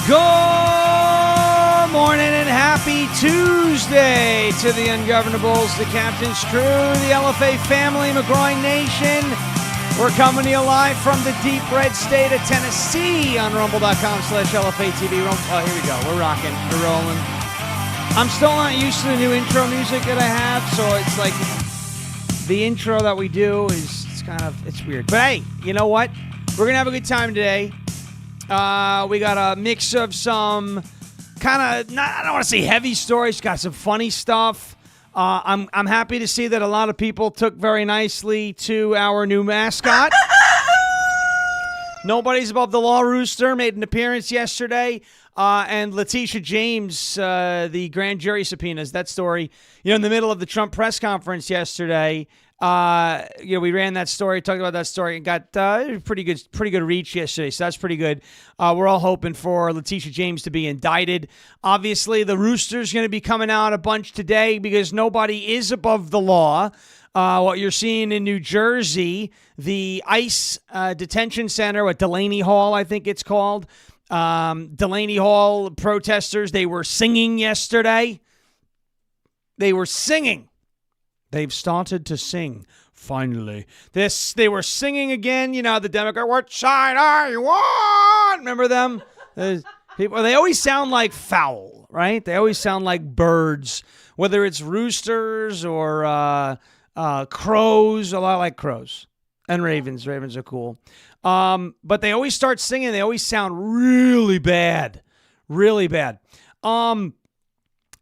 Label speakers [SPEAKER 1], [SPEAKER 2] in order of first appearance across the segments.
[SPEAKER 1] Good morning and happy Tuesday to the Ungovernables, the Captain's crew, the LFA family, McGroin Nation. We're coming to you live from the deep red state of Tennessee on rumble.com/LFA TV. Oh, here we go. We're rocking. We're rolling. I'm still not used to the new intro music that I have, so it's like the intro that we do is it's weird. But hey, you know what? We're going to have a good time today. We got a mix of some kind of, I don't want to say heavy stories, got some funny stuff. I'm happy to see that a lot of people took very nicely to our new mascot. Nobody's Above the Law Rooster made an appearance yesterday. And Letitia James, the grand jury subpoenas, that story, in the middle of the Trump press conference yesterday, we ran that story, talked about that story, and got pretty good reach yesterday. So that's pretty good. We're all hoping for Letitia James to be indicted. Obviously, the Rooster's going to be coming out a bunch today because nobody is above the law. What you're seeing in New Jersey, the ICE detention center at Delaney Hall, I think it's called. Delaney Hall protesters, they were singing yesterday. They were singing. They've started to sing, finally. They were singing again, the Democrat, what side are you on? Remember them? People, they always sound like fowl, right? They always sound like birds, whether it's roosters or crows. A lot like crows. And ravens. Ravens are cool. But they always start singing. They always sound really bad. Really bad.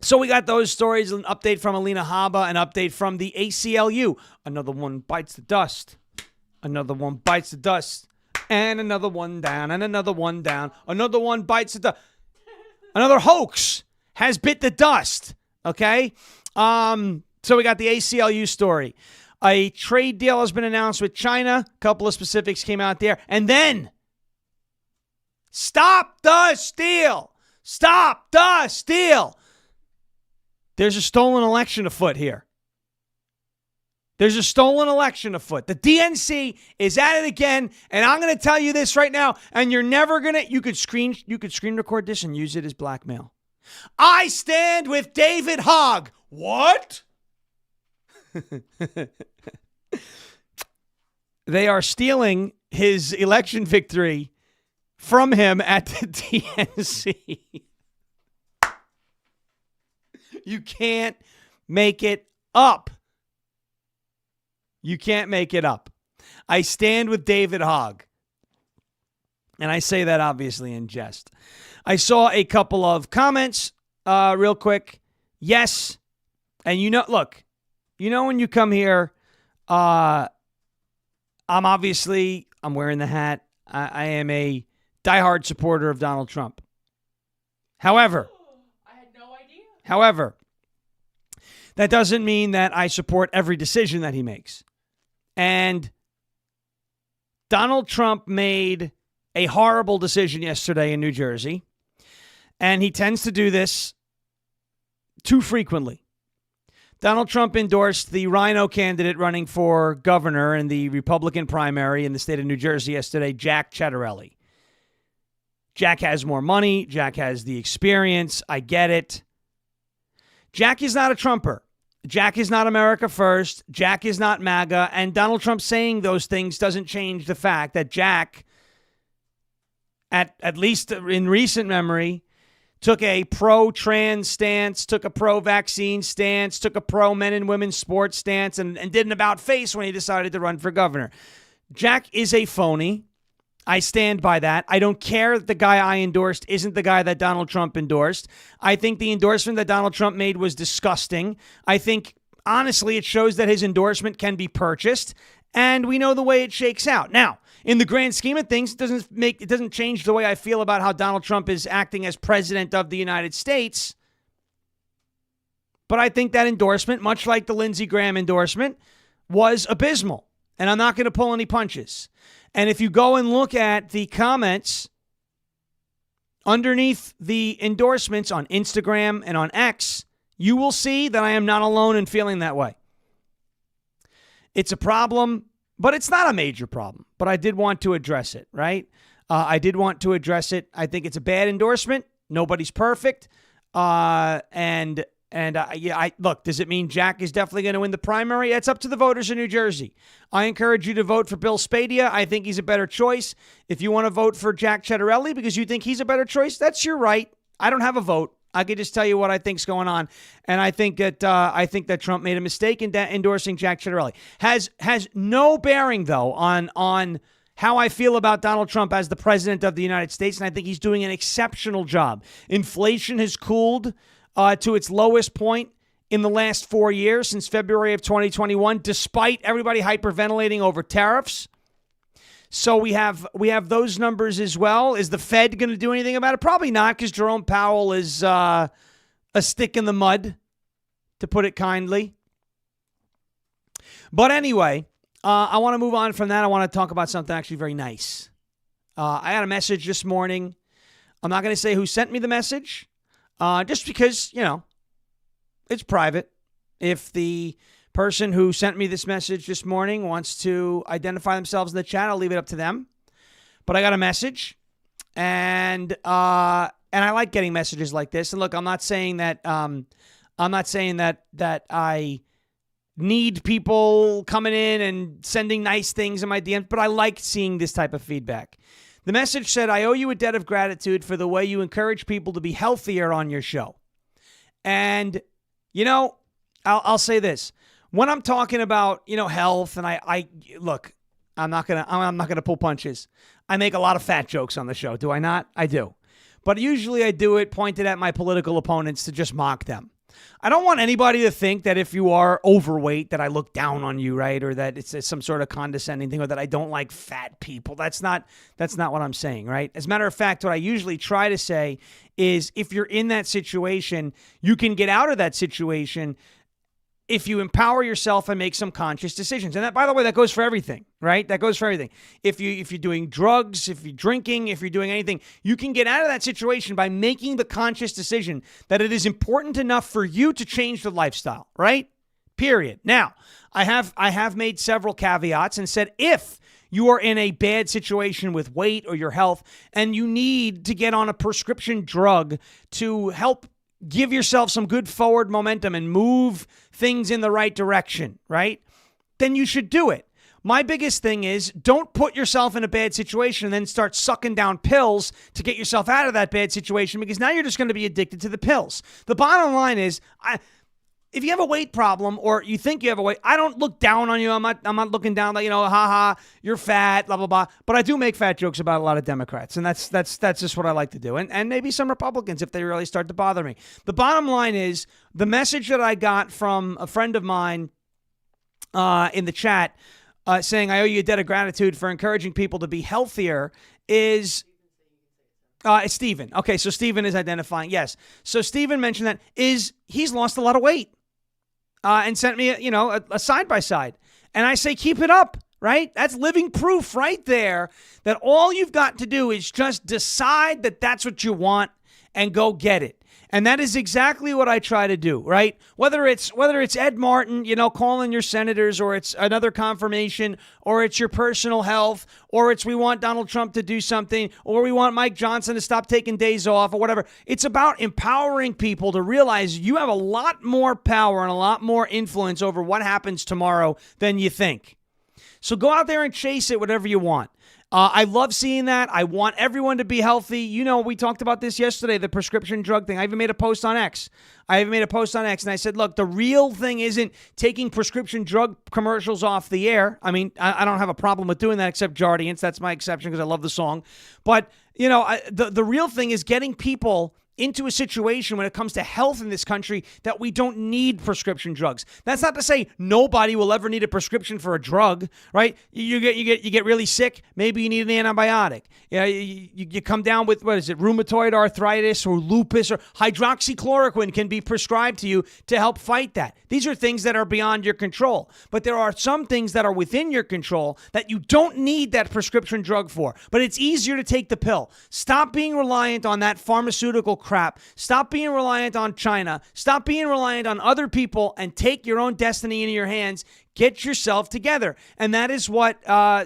[SPEAKER 1] So we got those stories, an update from Alina Habba, an update from the ACLU. Another one bites the dust. Another one bites the dust. And another one down. And another one down. Another one bites the dust. Another hoax has bit the dust. Okay? So we got the ACLU story. A trade deal has been announced with China. A couple of specifics came out there. And then, stop the steal. Stop the steal. There's a stolen election afoot here. There's a stolen election afoot. The DNC is at it again, and I'm going to tell you this right now, and you're never going to, you could screen record this and use it as blackmail. I stand with David Hogg. What? They are stealing his election victory from him at the DNC. You can't make it up. You can't make it up. I stand with David Hogg. And I say that obviously in jest. I saw a couple of comments real quick. Yes. And look, when you come here, I'm wearing the hat. I am a diehard supporter of Donald Trump. However, that doesn't mean that I support every decision that he makes. And Donald Trump made a horrible decision yesterday in New Jersey, and he tends to do this too frequently. Donald Trump endorsed the Rhino candidate running for governor in the Republican primary in the state of New Jersey yesterday, Jack Ciattarelli. Jack has more money. Jack has the experience. I get it. Jack is not a Trumper. Jack is not America First. Jack is not MAGA. And Donald Trump saying those things doesn't change the fact that Jack, at least in recent memory, took a pro-trans stance, took a pro-vaccine stance, took a pro-men and women sports stance, and did an about-face when he decided to run for governor. Jack is a phony. I stand by that. I don't care that the guy I endorsed isn't the guy that Donald Trump endorsed. I think the endorsement that Donald Trump made was disgusting. I think, honestly, it shows that his endorsement can be purchased, and we know the way it shakes out. Now, in the grand scheme of things, it doesn't change the way I feel about how Donald Trump is acting as president of the United States. But I think that endorsement, much like the Lindsey Graham endorsement, was abysmal. And I'm not going to pull any punches. And if you go and look at the comments underneath the endorsements on Instagram and on X, you will see that I am not alone in feeling that way. It's a problem, but it's not a major problem. But I did want to address it, right? I did want to address it. I think it's a bad endorsement. Nobody's perfect. Look, does it mean Jack is definitely going to win the primary? It's up to the voters in New Jersey. I encourage you to vote for Bill Spadia. I think he's a better choice. If you want to vote for Jack Ciattarelli because you think he's a better choice, that's your right. I don't have a vote. I could just tell you what I think's going on, and I think that Trump made a mistake in endorsing Jack Ciattarelli. Has no bearing though on how I feel about Donald Trump as the president of the United States, and I think he's doing an exceptional job. Inflation has cooled to its lowest point in the last 4 years since February of 2021, despite everybody hyperventilating over tariffs. So we have those numbers as well. Is the Fed going to do anything about it? Probably not, because Jerome Powell is a stick in the mud, to put it kindly. But anyway, I want to move on from that. I want to talk about something actually very nice. I got a message this morning. I'm not going to say who sent me the message, just because, it's private. If the person who sent me this message this morning wants to identify themselves in the chat, I'll leave it up to them. But I got a message, and I like getting messages like this. And look, I'm not saying that I need people coming in and sending nice things in my DMs, but I like seeing this type of feedback. The message said, "I owe you a debt of gratitude for the way you encourage people to be healthier on your show." And I'll say this. When I'm talking about, health, and I look, I'm not gonna pull punches. I make a lot of fat jokes on the show, do I not? I do. But usually I do it pointed at my political opponents to just mock them. I don't want anybody to think that if you are overweight that I look down on you, right? Or that it's some sort of condescending thing, or that I don't like fat people. That's not what I'm saying, right? As a matter of fact, what I usually try to say is if you're in that situation, you can get out of that situation if you empower yourself and make some conscious decisions. And that, by the way, that goes for everything, right? That goes for everything. If you're doing drugs, if you're drinking, if you're doing anything, you can get out of that situation by making the conscious decision that it is important enough for you to change the lifestyle, right? Period. Now, I have made several caveats and said if you are in a bad situation with weight or your health and you need to get on a prescription drug to help give yourself some good forward momentum and move things in the right direction, right? Then you should do it. My biggest thing is don't put yourself in a bad situation and then start sucking down pills to get yourself out of that bad situation, because now you're just going to be addicted to the pills. The bottom line is, if you have a weight problem or you think you have a weight, I don't look down on you. I'm not looking down like, you're fat, blah, blah, blah. But I do make fat jokes about a lot of Democrats. And that's just what I like to do. And maybe some Republicans if they really start to bother me. The bottom line is the message that I got from a friend of mine in the chat saying, I owe you a debt of gratitude for encouraging people to be healthier is... it's Stephen. Okay, so Stephen is identifying. Yes. So Stephen mentioned that he's lost a lot of weight and sent me a side-by-side. And I say, keep it up, right? That's living proof right there that all you've got to do is just decide that that's what you want and go get it. And that is exactly what I try to do, right? Whether it's Ed Martin, calling your senators, or it's another confirmation, or it's your personal health, or it's we want Donald Trump to do something, or we want Mike Johnson to stop taking days off, or whatever. It's about empowering people to realize you have a lot more power and a lot more influence over what happens tomorrow than you think. So go out there and chase it, whatever you want. I love seeing that. I want everyone to be healthy. We talked about this yesterday, the prescription drug thing. I even made a post on X. And I said, look, the real thing isn't taking prescription drug commercials off the air. I mean, I don't have a problem with doing that except Jardiance. That's my exception because I love the song. But, the real thing is getting people into a situation when it comes to health in this country that we don't need prescription drugs. That's not to say nobody will ever need a prescription for a drug, right? You get really sick, maybe you need an antibiotic. You come down with, rheumatoid arthritis or lupus, or hydroxychloroquine can be prescribed to you to help fight that. These are things that are beyond your control. But there are some things that are within your control that you don't need that prescription drug for. But it's easier to take the pill. Stop being reliant on that pharmaceutical crap. Stop being reliant on China. Stop being reliant on other people and take your own destiny into your hands. Get yourself together. And that is what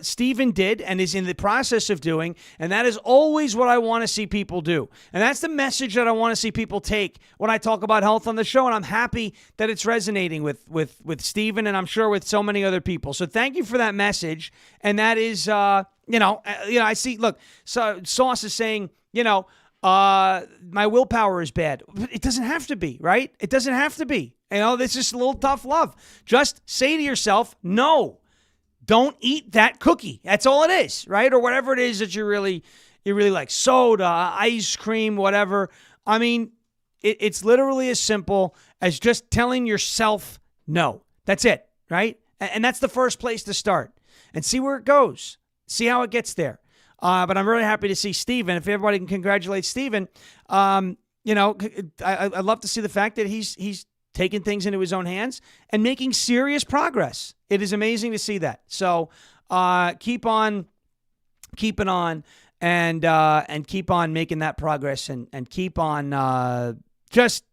[SPEAKER 1] Stephen did and is in the process of doing. And that is always what I want to see people do. And that's the message that I want to see people take when I talk about health on the show. And I'm happy that it's resonating with Stephen and I'm sure with so many other people. So thank you for that message. And that is, I see, look, so Sauce is saying, my willpower is bad. It doesn't have to be, right? It doesn't have to be. This is a little tough love. Just say to yourself, no, don't eat that cookie. That's all it is, right? Or whatever it is that you really like, soda, ice cream, whatever. I mean, it's literally as simple as just telling yourself no. That's it, right? And that's the first place to start. And see where it goes. See how it gets there. But I'm really happy to see Stephen. If everybody can congratulate Stephen, I'd love to see the fact that he's taking things into his own hands and making serious progress. It is amazing to see that. So keep on keeping on and keep on making that progress and keep on just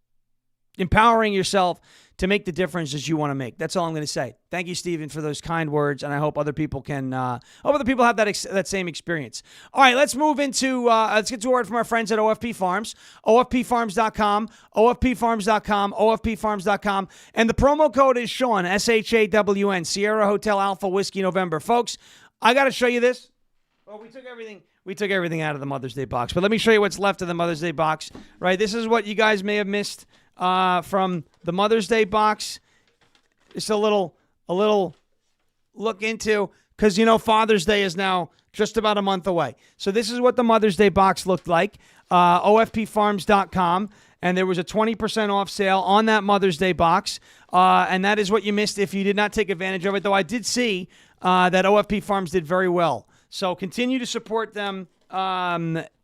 [SPEAKER 1] empowering yourself to make the difference that you want to make. That's all I'm going to say. Thank you, Stephen, for those kind words, and I hope other people have that same experience. All right, let's move into let's get to a word from our friends at OFP Farms, OFPFarms.com, OFPFarms.com, OFPFarms.com, and the promo code is Sean, SHAWN, Sierra Hotel Alpha Whiskey November. Folks, I got to show you this. Well, we took everything out of the Mother's Day box, but let me show you what's left of the Mother's Day box. Right, this is what you guys may have missed from the Mother's Day box. Just a little look into, because Father's Day is now just about a month away. So this is what the Mother's Day box looked like. OFPFarms.com, and there was a 20% off sale on that Mother's Day box, and that is what you missed if you did not take advantage of it. Though I did see that OFP Farms did very well. So continue to support them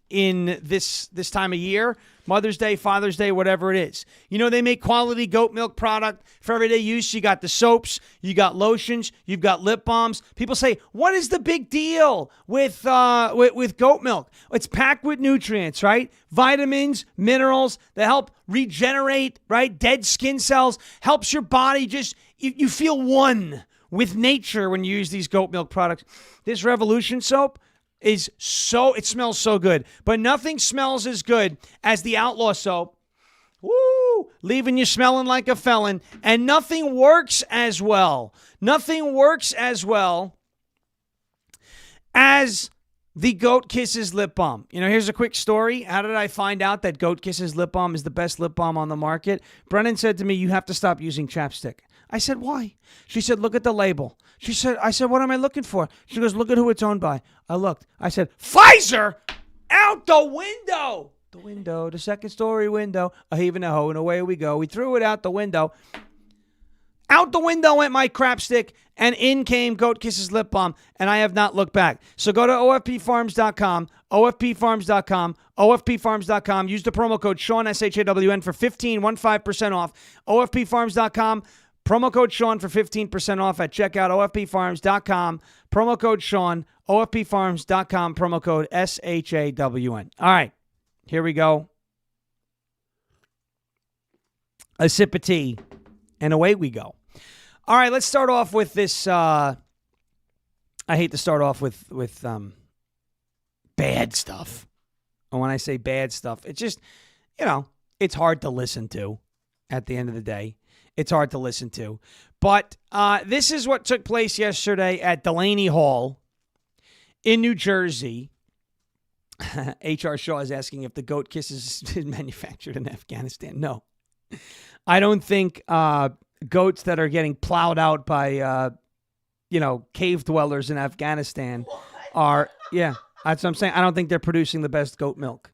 [SPEAKER 1] in this time of year, Mother's Day, Father's Day, whatever it is. They make quality goat milk product for everyday use. You got the soaps, you got lotions, you've got lip balms. People say, what is the big deal with goat milk? It's packed with nutrients, right? Vitamins, minerals that help regenerate, right? Dead skin cells, helps your body just, you feel one with nature when you use these goat milk products. This Revolution soap, it smells so good, but nothing smells as good as the Outlaw soap. Woo! Leaving you smelling like a felon, and nothing works as well. Nothing works as well as the Goat Kisses lip balm. Here's a quick story. How did I find out that Goat Kisses lip balm is the best lip balm on the market? Brennan said to me, "You have to stop using chapstick." I said, "Why?" She said, "Look at the label." I said, "What am I looking for?" She goes, "Look at who it's owned by." I looked. I said, "Pfizer! Out the window!" The second story window. A heave and a hoe, and away we go. We threw it out the window. Out the window went my crapstick, and in came Goat Kisses lip balm, and I have not looked back. So go to OFPFarms.com, OFPFarms.com, OFPFarms.com. Use the promo code Sean, SHAWN, for 15% off. OFPFarms.com. Promo code Sean for 15% off at checkout, OFPFarms.com. Promo code Sean, OFPFarms.com. Promo code SHAWN. All right, here we go. A sip of tea, and away we go. All right, let's start off with this. I hate to start off with bad stuff. And when I say bad stuff, it's just, it's hard to listen to at the end of the day. It's hard to listen to. But this is what took place yesterday at Delaney Hall in New Jersey. H.R. Shaw is asking if the Goat Kisses is manufactured in Afghanistan. No. I don't think goats that are getting plowed out by, cave dwellers in Afghanistan are, that's what I'm saying. I don't think they're producing the best goat milk.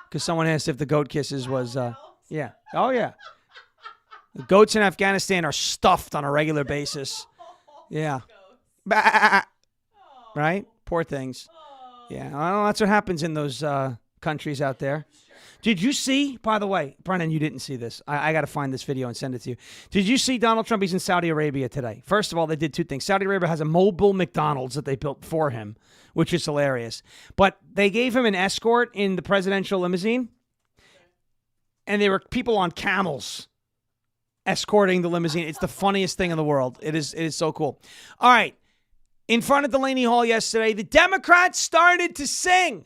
[SPEAKER 1] Because someone asked if the Goat Kisses was, Oh, yeah. The goats in Afghanistan are stuffed on a regular basis. Yeah. Right? Poor things. Yeah. Well, that's what happens in those countries out there. Did you see, by the way, Brennan, you didn't see this. I got to find this video and send it to you. Did you see Donald Trump? He's in Saudi Arabia today. First of all, they did two things. Saudi Arabia has a mobile McDonald's that they built for him, which is hilarious. But they gave him an escort in the presidential limousine. and there were people on camels escorting the limousine. It's the funniest thing in the world. It is so cool. All right. In front of Delaney Hall yesterday, the Democrats started to sing.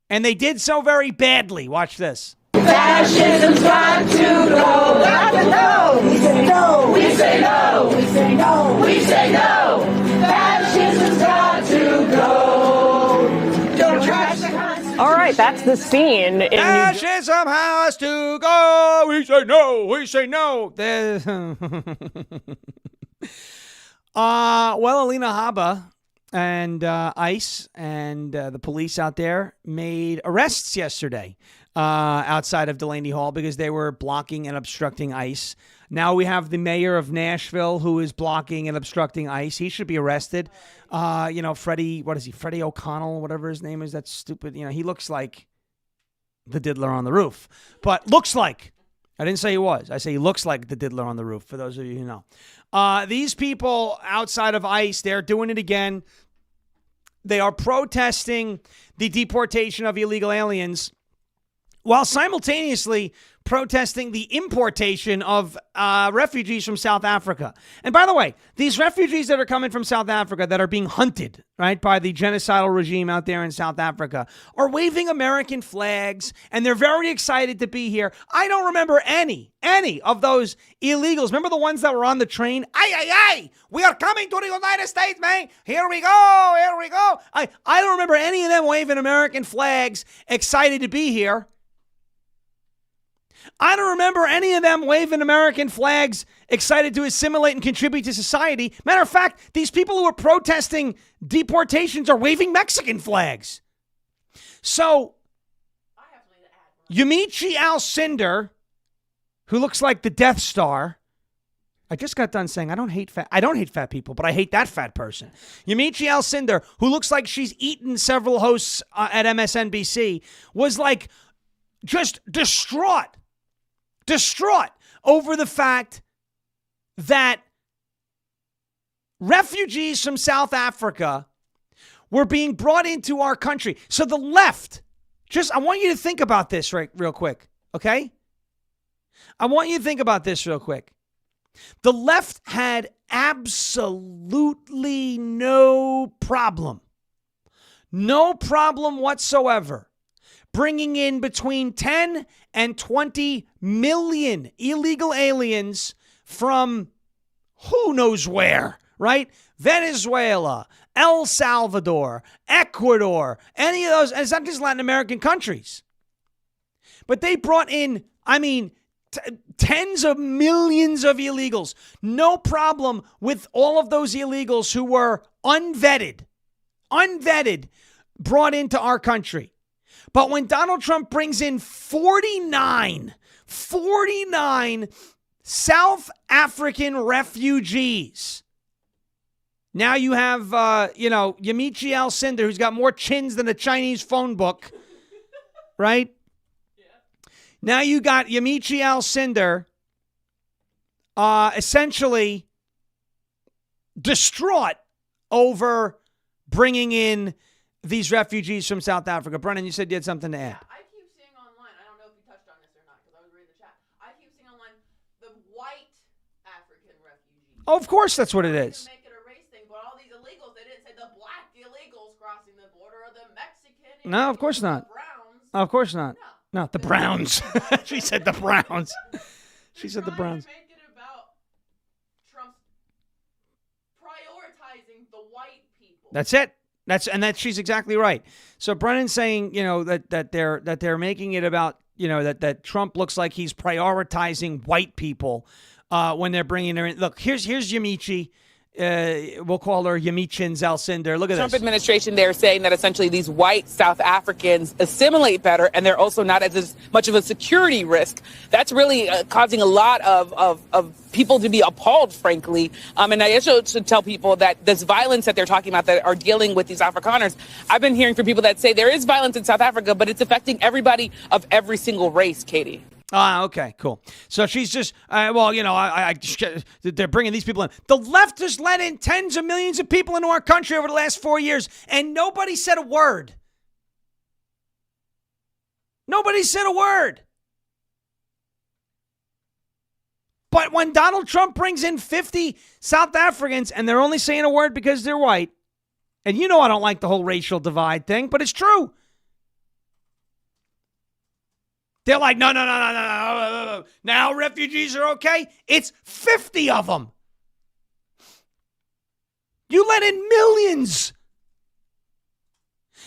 [SPEAKER 1] And they did so very badly. Watch this.
[SPEAKER 2] Fascism's got to go. Got to go. We say no. We say no. We say no. We say no. Fascism's got to go. Don't trash the Constitution.
[SPEAKER 3] All right, that's the scene.
[SPEAKER 1] Fascism has to go. We say no. We say no. Well, Alina Habba and ICE and the police out there made arrests yesterday outside of Delaney Hall because they were blocking and obstructing ICE. Now we have the mayor of Nashville who is blocking and obstructing ICE. He should be arrested. Freddie, what is he? Freddie O'Connell, whatever his name is. That's stupid. He looks like the diddler on the roof. But looks like. I didn't say he was. I say he looks like the diddler on the roof, for those of you who know. These people outside of ICE, they're doing it again. They are protesting the deportation of illegal aliens while simultaneously protesting the importation of refugees from South Africa. And by the way, these refugees that are coming from South Africa that are being hunted, right, by the genocidal regime out there in South Africa are waving American flags, and they're very excited to be here. I don't remember any of those illegals. Remember the ones that were on the train? Aye, we are coming to the United States, man. Here we go, here we go. I don't remember any of them waving American flags, excited to be here. I don't remember any of them waving American flags, excited to assimilate and contribute to society. Matter of fact, these people who are protesting deportations are waving Mexican flags. So, Yamiche Alcindor, who looks like the Death Star. I just got done saying I don't hate fat people, but I hate that fat person. Yamiche Alcindor, who looks like she's eaten several hosts at MSNBC, was like just distraught over the fact that refugees from South Africa were being brought into our country. So the left, I want you to think about this real quick, okay? I want you to think about this real quick. The left had absolutely no problem whatsoever bringing in between 10 and 20 million illegal aliens from who knows where, right? Venezuela, El Salvador, Ecuador, any of those. And it's not just Latin American countries. But they brought in, tens of millions of illegals. No problem with all of those illegals who were unvetted, brought into our country. But when Donald Trump brings in 49 South African refugees, now you have, Yamiche Alcindor, who's got more chins than a Chinese phone book, right? Yeah. Now you got Yamiche Alcindor essentially distraught over bringing in these refugees from South Africa. Brennan, you said you had something to add.
[SPEAKER 4] Yeah, I keep seeing online, I don't know if you touched on this or not because I was reading the chat. I keep seeing online the white African refugees.
[SPEAKER 1] Oh, of course that's what it is.
[SPEAKER 4] To make it a race thing, but all these illegals, they didn't say the black illegals crossing the border or the Mexican.
[SPEAKER 1] No, of course not.
[SPEAKER 4] Browns.
[SPEAKER 1] Of course not. No, the Browns. She said the Browns. She said the Browns.
[SPEAKER 4] Make it about Trump's prioritizing the white people.
[SPEAKER 1] That's it. She's exactly right. So Brennan's saying, that they're making it about, that Trump looks like he's prioritizing white people when they're bringing her in. Look, here's Yamiche. We'll call her Yamiche Alcindor. Look at
[SPEAKER 5] Trump
[SPEAKER 1] this.
[SPEAKER 5] administration, they're saying that essentially these white South Africans assimilate better and they're also not as much of a security risk. That's really causing a lot of people to be appalled, frankly. And I also should tell people that this violence that they're talking about that are dealing with these Afrikaners, I've been hearing from people that say there is violence in South Africa, but it's affecting everybody of every single race, Katie.
[SPEAKER 1] Okay, cool. So she's just, they're bringing these people in. The left has let in tens of millions of people into our country over the last 4 years, and nobody said a word. Nobody said a word. But when Donald Trump brings in 50 South Africans and they're only saying a word because they're white, and you know I don't like the whole racial divide thing, but it's true. They're like, no. Now refugees are okay. It's 50 of them. You let in millions.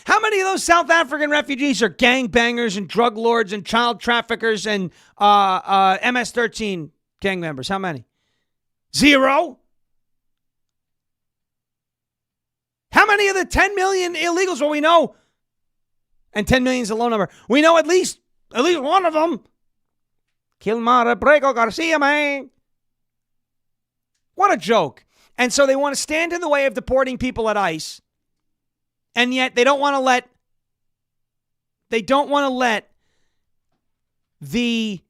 [SPEAKER 1] How many of those South African refugees are gangbangers and drug lords and child traffickers and MS-13 gang members? How many? 0? How many of the 10 million illegals? Well, we know, and 10 million is a low number. We know at least one of them. Kilmar, Brego Garcia, man. What a joke. And so they want to stand in the way of deporting people at ICE. And yet they don't want to let the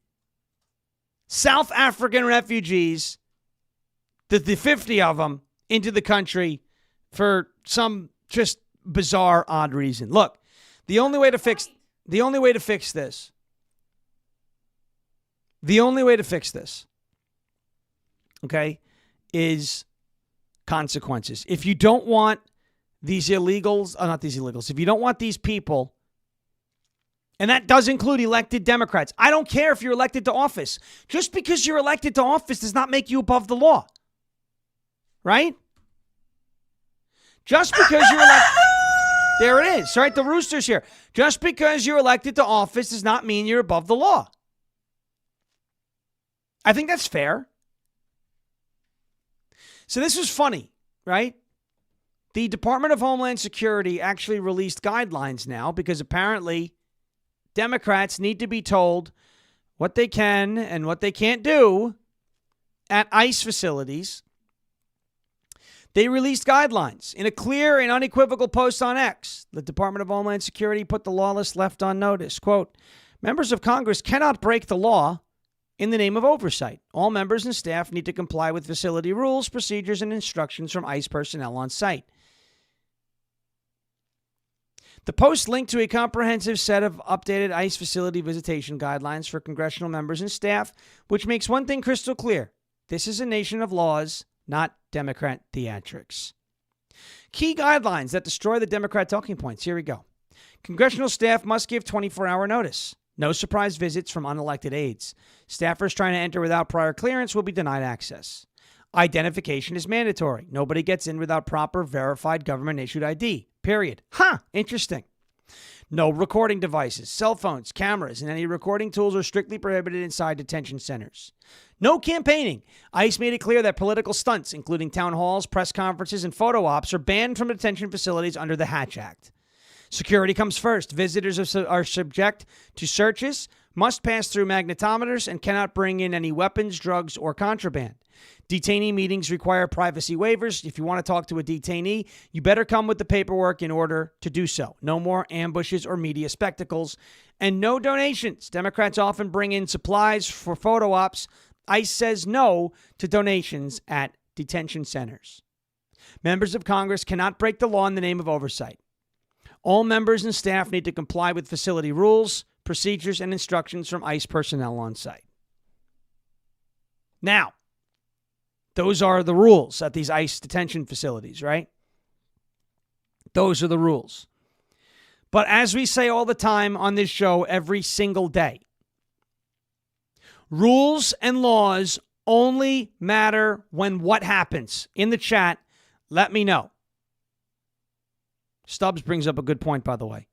[SPEAKER 1] South African refugees, the 50 of them, into the country for some just bizarre, odd reason. Look, the only way to fix this, okay, is consequences. If you don't want these illegals, not these illegals, if you don't want these people, and that does include elected Democrats. I don't care if you're elected to office. Just because you're elected to office does not make you above the law. Right? Just because you're elected. There it is. Right? The rooster's here. Just because you're elected to office does not mean you're above the law. I think that's fair. So this was funny, right? The Department of Homeland Security actually released guidelines now because apparently Democrats need to be told what they can and what they can't do at ICE facilities. They released guidelines in a clear and unequivocal post on X. The Department of Homeland Security put the lawless left on notice. Quote, members of Congress cannot break the law in the name of oversight. All members and staff need to comply with facility rules, procedures, and instructions from ICE personnel on site. The post linked to a comprehensive set of updated ICE facility visitation guidelines for congressional members and staff, which makes one thing crystal clear. This is a nation of laws, not Democrat theatrics. Key guidelines that destroy the Democrat talking points. Here we go. Congressional staff must give 24-hour notice. No surprise visits from unelected aides. Staffers trying to enter without prior clearance will be denied access. Identification is mandatory. Nobody gets in without proper verified government-issued ID. Period. Interesting. No recording devices, cell phones, cameras, and any recording tools are strictly prohibited inside detention centers. No campaigning. ICE made it clear that political stunts, including town halls, press conferences, and photo ops, are banned from detention facilities under the Hatch Act. Security comes first. Visitors are subject to searches, must pass through magnetometers, and cannot bring in any weapons, drugs, or contraband. Detainee meetings require privacy waivers. If you want to talk to a detainee, you better come with the paperwork in order to do so. No more ambushes or media spectacles. And no donations. Democrats often bring in supplies for photo ops. ICE says no to donations at detention centers. Members of Congress cannot break the law in the name of oversight. All members and staff need to comply with facility rules, procedures, and instructions from ICE personnel on site. Now, those are the rules at these ICE detention facilities, right? Those are the rules. But as we say all the time on this show every single day, rules and laws only matter when what happens. In the chat, let me know. Stubbs brings up a good point, by the way.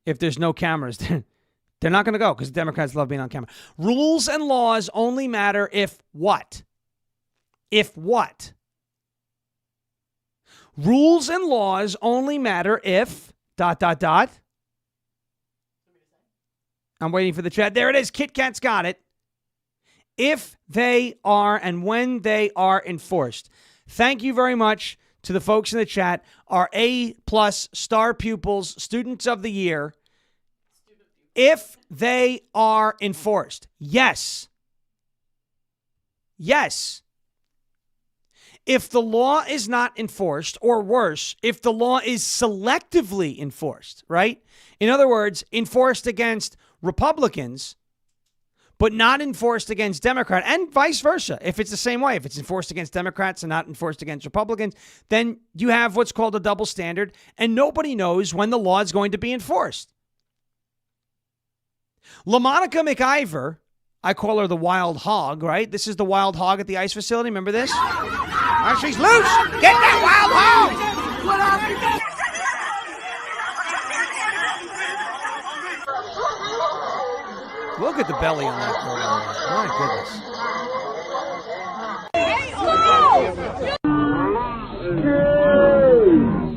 [SPEAKER 1] If there's no cameras, they're not going to go because Democrats love being on camera. Rules and laws only matter if what? If what? Rules and laws only matter if ... I'm waiting for the chat. There it is. Kit Kat's got it. If they are and when they are enforced. Thank you very much to the folks in the chat, our A+ star pupils, students of the year. If they are enforced. Yes. Yes. If the law is not enforced, or worse, if the law is selectively enforced, right? In other words, enforced against Republicans, but not enforced against Democrats, and vice versa. If it's the same way, if it's enforced against Democrats and not enforced against Republicans, then you have what's called a double standard, and nobody knows when the law is going to be enforced. LaMonica McIver, I call her the wild hog, right? This is the wild hog at the ICE facility. Remember this? Oh, she's loose. Get that wild hog. Look at the belly on that girl. My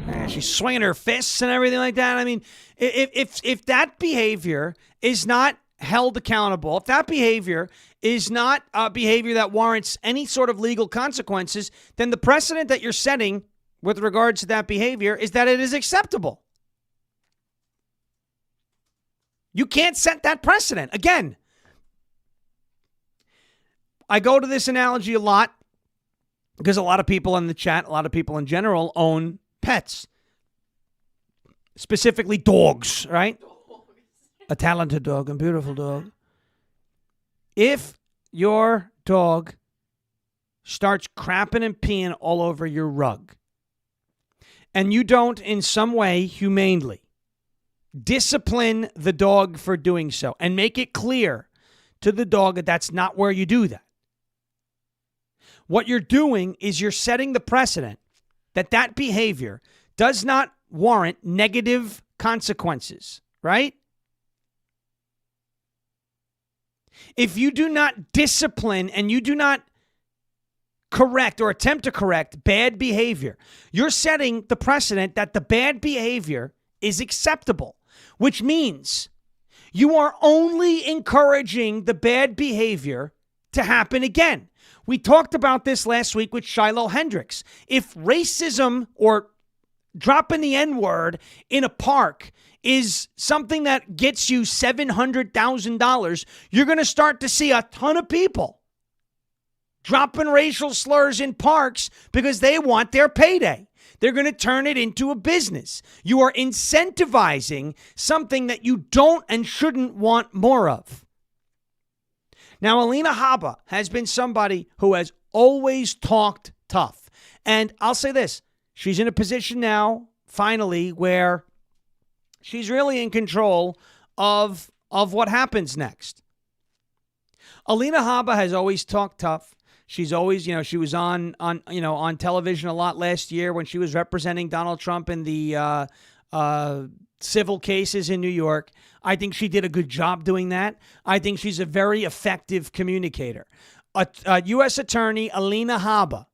[SPEAKER 1] goodness. And she's swinging her fists and everything like that. I mean, if that behavior is not held accountable, if that behavior is not behavior that warrants any sort of legal consequences, then the precedent that you're setting with regards to that behavior is that it is acceptable. You can't set that precedent. Again, I go to this analogy a lot because a lot of people in the chat, a lot of people in general own pets, specifically dogs, right? A talented dog, a beautiful dog. If your dog starts crapping and peeing all over your rug and you don't in some way humanely discipline the dog for doing so and make it clear to the dog that that's not where you do that, what you're doing is you're setting the precedent that that behavior does not warrant negative consequences, right? If you do not discipline and you do not correct or attempt to correct bad behavior, you're setting the precedent that the bad behavior is acceptable, which means you are only encouraging the bad behavior to happen again. We talked about this last week with Shiloh Hendricks. If racism or dropping the N-word in a park is something that gets you $700,000, you're going to start to see a ton of people dropping racial slurs in parks because they want their payday. They're going to turn it into a business. You are incentivizing something that you don't and shouldn't want more of. Now, Alina Habba has been somebody who has always talked tough. And I'll say this, she's in a position now, finally, where she's really in control of what happens next. Alina Habba has always talked tough. She's always, she was on television a lot last year when she was representing Donald Trump in the civil cases in New York. I think she did a good job doing that. I think she's a very effective communicator. U.S. Attorney Alina Habba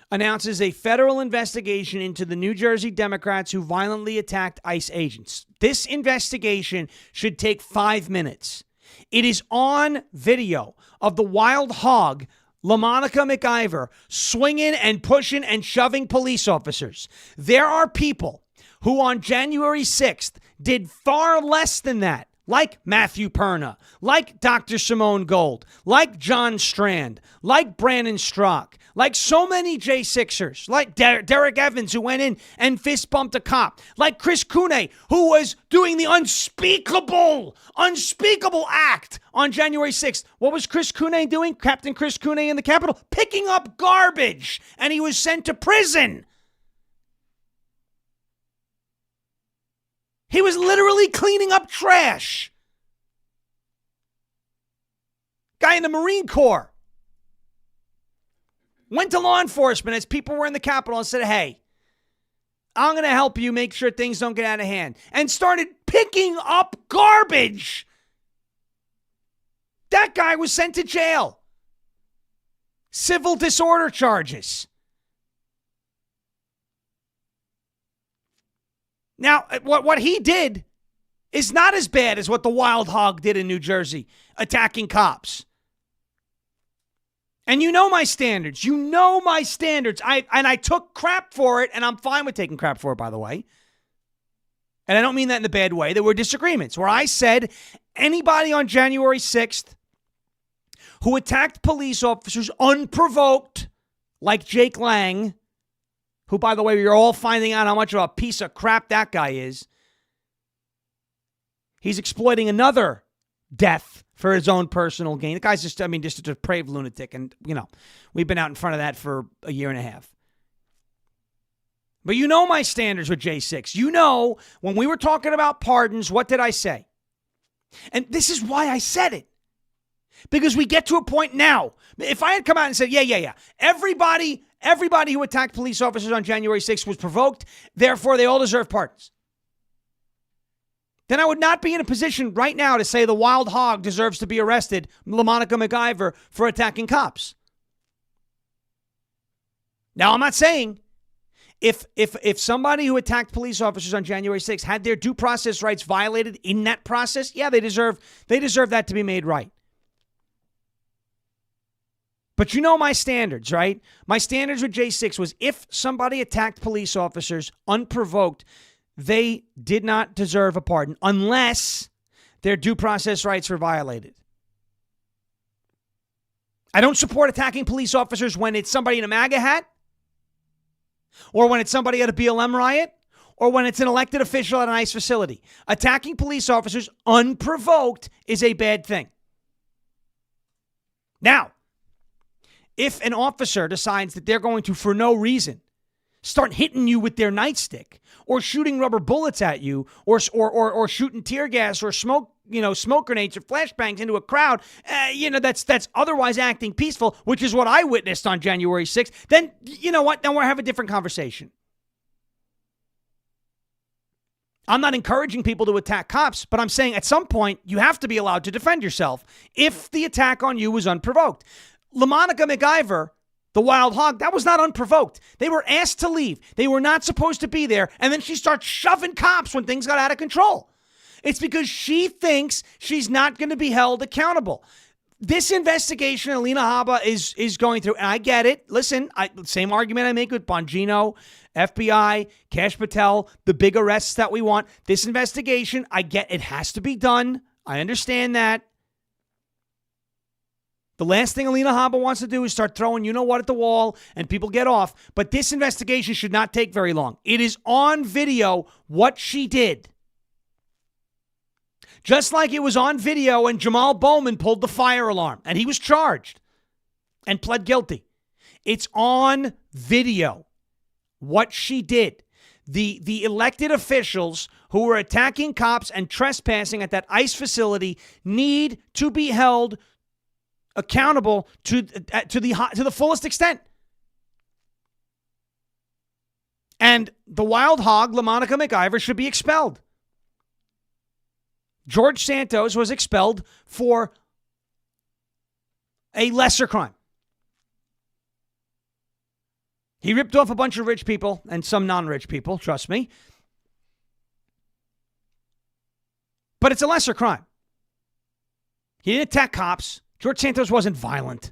[SPEAKER 1] announces a federal investigation into the New Jersey Democrats who violently attacked ICE agents. This investigation should take 5 minutes. It is on video of the wild hog, LaMonica McIver, swinging and pushing and shoving police officers. There are people who on January 6th did far less than that, like Matthew Perna, like Dr. Simone Gold, like John Strand, like Brandon Strzok, like so many J6ers, like Derek Evans, who went in and fist bumped a cop, like Chris Cooney, who was doing the unspeakable act on January 6th. What was Chris Cooney doing? Captain Chris Cooney in the Capitol? Picking up garbage, and he was sent to prison. He was literally cleaning up trash. Guy in the Marine Corps went to law enforcement as people were in the Capitol and said, hey, I'm going to help you make sure things don't get out of hand. And started picking up garbage. That guy was sent to jail. Civil disorder charges. Now, what he did is not as bad as what the wild hog did in New Jersey, attacking cops. And you know my standards. You know my standards. I took crap for it, and I'm fine with taking crap for it, by the way. And I don't mean that in a bad way. There were disagreements where I said anybody on January 6th who attacked police officers unprovoked, like Jake Lang, who, by the way, you're all finding out how much of a piece of crap that guy is. He's exploiting another death for his own personal gain. The guy's just a depraved lunatic. And, we've been out in front of that for a year and a half. But my standards with J6. When we were talking about pardons, what did I say? And this is why I said it. Because we get to a point now. If I had come out and said, yeah. Everybody who attacked police officers on January 6th was provoked. Therefore, they all deserve pardons. Then I would not be in a position right now to say the wild hog deserves to be arrested, LaMonica McIver, for attacking cops. Now, I'm not saying if somebody who attacked police officers on January 6th had their due process rights violated in that process, yeah, they deserve that to be made right. But my standards, right? My standards with J6 was if somebody attacked police officers unprovoked, they did not deserve a pardon unless their due process rights were violated. I don't support attacking police officers when it's somebody in a MAGA hat, or when it's somebody at a BLM riot, or when it's an elected official at an ICE facility. Attacking police officers unprovoked is a bad thing. Now, if an officer decides that they're going to, for no reason, start hitting you with their nightstick, or shooting rubber bullets at you, or shooting tear gas, or smoke grenades or flashbangs into a crowd, that's otherwise acting peaceful, which is what I witnessed on January 6th, then you know what? Then we'll have a different conversation. I'm not encouraging people to attack cops, but I'm saying at some point you have to be allowed to defend yourself if the attack on you was unprovoked. LaMonica McIver, the wild hog, that was not unprovoked. They were asked to leave. They were not supposed to be there. And then she starts shoving cops when things got out of control. It's because she thinks she's not going to be held accountable. This investigation Alina Habba is going through, and I get it. Listen, same argument I make with Bongino, FBI, Kash Patel, the big arrests that we want. This investigation, I get it has to be done. I understand that. The last thing Alina Habba wants to do is start throwing you-know-what at the wall and people get off. But this investigation should not take very long. It is on video what she did. Just like it was on video when Jamal Bowman pulled the fire alarm and he was charged and pled guilty. It's on video what she did. The elected officials who were attacking cops and trespassing at that ICE facility need to be held accountable to the fullest extent. And the wild hog, LaMonica McIver, should be expelled. George Santos was expelled for a lesser crime. He ripped off a bunch of rich people and some non-rich people, trust me. But it's a lesser crime. He didn't attack cops. George Santos wasn't violent.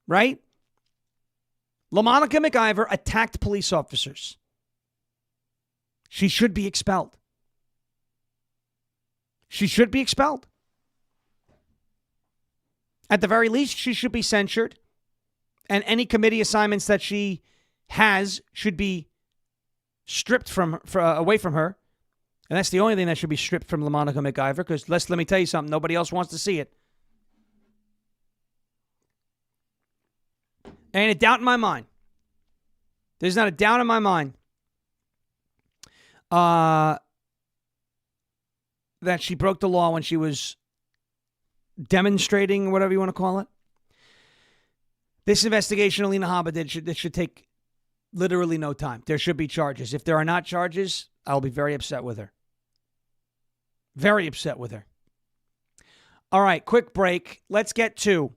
[SPEAKER 1] Right? LaMonica McIver attacked police officers. She should be expelled. She should be expelled. At the very least, she should be censured. And any committee assignments that she has should be stripped away from her. And that's the only thing that should be stripped from LaMonica McIver, because let me tell you something, nobody else wants to see it. Ain't a doubt in my mind. There's not a doubt in my mind that she broke the law when she was demonstrating, whatever you want to call it. This investigation Alina Habba did, it should take literally no time. There should be charges. If there are not charges, I'll be very upset with her. Very upset with her. All right, quick break. Let's get to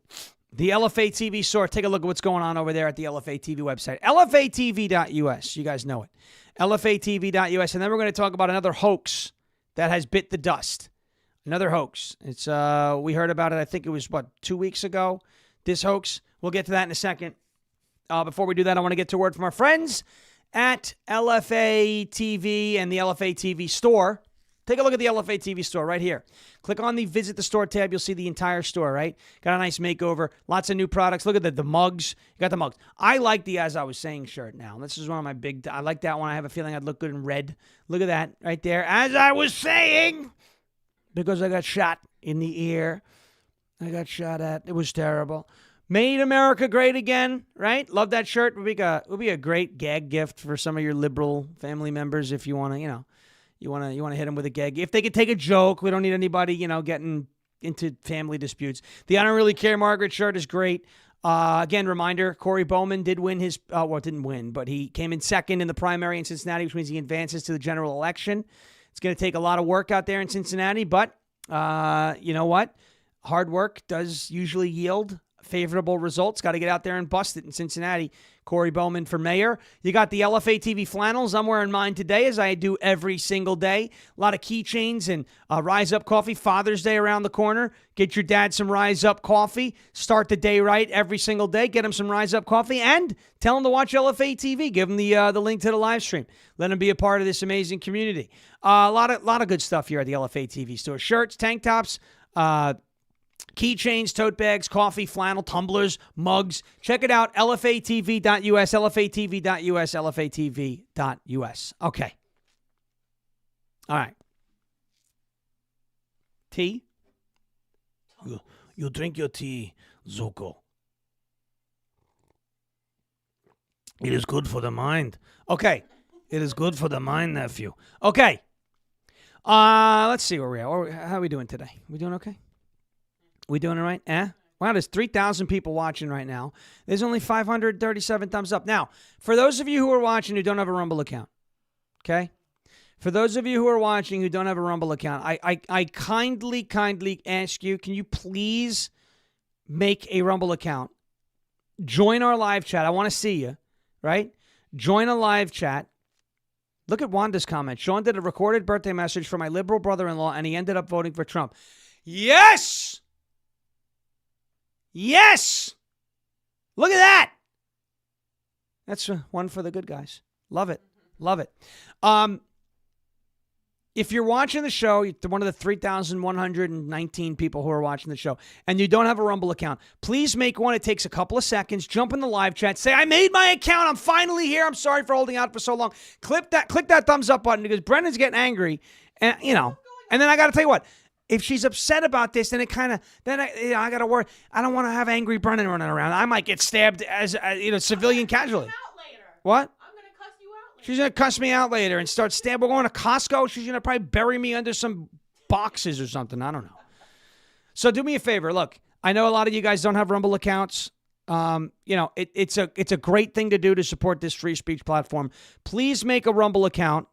[SPEAKER 1] the LFA TV store. Take a look at what's going on over there at the LFA TV website. LFATV.us. You guys know it. LFATV.us. And then we're going to talk about another hoax that has bit the dust. Another hoax. It's we heard about it, I think it was, 2 weeks ago? This hoax. We'll get to that in a second. Before we do that, I want to get to a word from our friends at LFA TV and the LFA TV store. Take a look at the LFA TV store right here. Click on the Visit the Store tab. You'll see the entire store, right? Got a nice makeover. Lots of new products. Look at the mugs. You got the mugs. I like the As I Was Saying shirt now. This is one of my big... I like that one. I have a feeling I'd look good in red. Look at that right there. As I was saying... because I got shot in the ear. I got shot at. It was terrible. Made America Great Again, right? Love that shirt. Would be a great gag gift for some of your liberal family members if you want to, you want to hit them with a gag. If they could take a joke, we don't need anybody, getting into family disputes. The I Don't Really Care Margaret shirt is great. Again, reminder, Corey Bowman did win his, didn't win, but he came in second in the primary in Cincinnati, which means he advances to the general election. It's going to take a lot of work out there in Cincinnati, but you know what? Hard work does usually yield favorable results. Got to get out there and bust it in Cincinnati. Corey Bowman for mayor. You got the LFA TV flannels. I'm wearing mine today, as I do every single day. A lot of keychains and Rise Up coffee. Father's Day around the corner. Get your dad some Rise Up coffee. Start the day right every single day. Get him some Rise Up coffee and tell him to watch LFA TV. Give him the link to the live stream. Let him be a part of this amazing community. A lot of good stuff here at the LFA TV store. Shirts, tank tops, keychains, tote bags, coffee, flannel, tumblers, mugs. Check it out, lfatv.us, lfatv.us, lfatv.us. Okay. All right. Tea? You drink your tea, Zuko. It is good for the mind. Okay. It is good for the mind, nephew. Okay. Let's see where we're at. How are we doing today? We doing okay? We doing it right? Wow, there's 3,000 people watching right now. There's only 537 thumbs up. Now, for those of you who are watching who don't have a Rumble account, okay? For those of you who are watching who don't have a Rumble account, I kindly ask you, can you please make a Rumble account? Join our live chat. I want to see you, right? Join a live chat. Look at Wanda's comment. Sean did a recorded birthday message for my liberal brother-in-law, and he ended up voting for Trump. Yes! Yes! Look at that! That's one for the good guys. Love it. Love it. If you're watching the show, you're one of the 3,119 people who are watching the show, and you don't have a Rumble account, please make one. It takes a couple of seconds. Jump in the live chat. Say, I made my account. I'm finally here. I'm sorry for holding out for so long. Click that thumbs up button because Brendan's getting angry. And, and then I got to tell you what. If she's upset about this, then I got to worry. I don't want to have angry Brennan running around. I might get stabbed as a civilian casualty. What?
[SPEAKER 4] I'm going to cuss you out later.
[SPEAKER 1] She's going to cuss me out later and start stabbing. We're going to Costco. She's going to probably bury me under some boxes or something. I don't know. So do me a favor. Look, I know a lot of you guys don't have Rumble accounts. It's a great thing to do to support this free speech platform. Please make a Rumble account.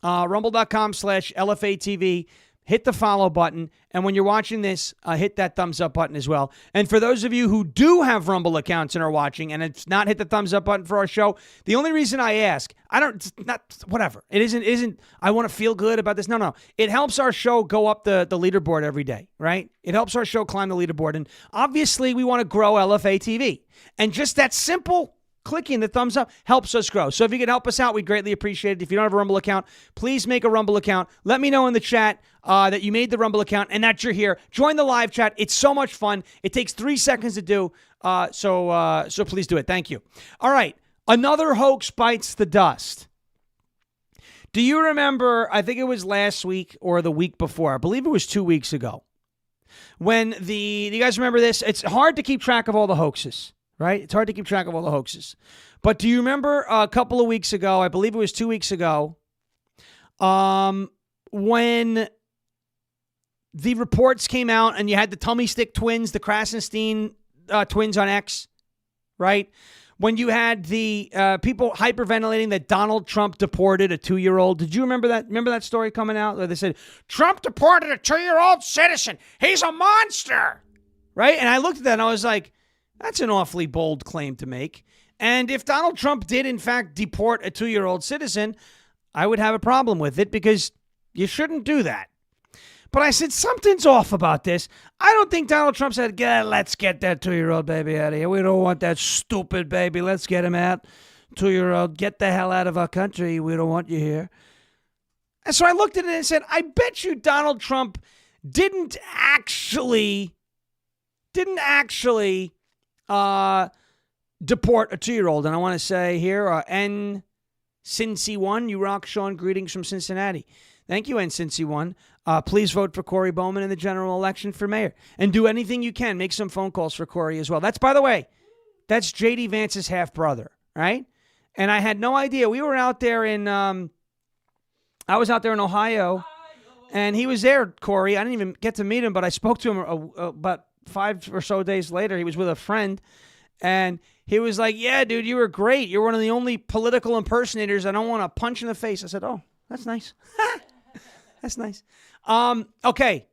[SPEAKER 1] Rumble.com/LFATV. Hit the follow button, and when you're watching this, hit that thumbs up button as well. And for those of you who do have Rumble accounts and are watching, and it's not hit the thumbs up button for our show, the only reason I ask, it isn't. I want to feel good about this. No. It helps our show go up the leaderboard every day, right? It helps our show climb the leaderboard, and obviously we want to grow LFA TV, and just that simple clicking the thumbs up helps us grow. So if you could help us out, we'd greatly appreciate it. If you don't have a Rumble account, please make a Rumble account. Let me know in the chat that you made the Rumble account and that you're here. Join the live chat. It's so much fun. It takes 3 seconds to do. So please do it. Thank you. All right. Another hoax bites the dust. Do you remember, I think it was last week or the week before, I believe it was 2 weeks ago, when do you guys remember this? It's hard to keep track of all the hoaxes. Right? It's hard to keep track of all the hoaxes. But do you remember a couple of weeks ago, I believe it was 2 weeks ago, when the reports came out and you had the tummy stick twins, the Krasenstein twins on X, right? When you had the people hyperventilating that Donald Trump deported a 2-year-old. Did you remember that? Remember that story coming out where they said, Trump deported a 2-year-old citizen. He's a monster. Right? And I looked at that and I was like, that's an awfully bold claim to make. And if Donald Trump did, in fact, deport a 2-year-old citizen, I would have a problem with it because you shouldn't do that. But I said, something's off about this. I don't think Donald Trump said, let's get that 2-year-old baby out of here. We don't want that stupid baby. Let's get him out. 2-year-old, get the hell out of our country. We don't want you here. And so I looked at it and said, I bet you Donald Trump didn't actually deport a 2-year-old. And I want to say here, N Cincy1, you rock, Sean. Greetings from Cincinnati. Thank you, N Cincy1. Please vote for Corey Bowman in the general election for mayor. And do anything you can. Make some phone calls for Corey as well. That's, by the way, that's J.D. Vance's half-brother, right? And I had no idea. We were out there in, I was out there in Ohio, and he was there, Corey. I didn't even get to meet him, but I spoke to him about 5 or so days later. He was with a friend, and he was like, yeah, dude, you were great. You're one of the only political impersonators I don't want to punch in the face. I said, oh, that's nice. That's nice. Okay.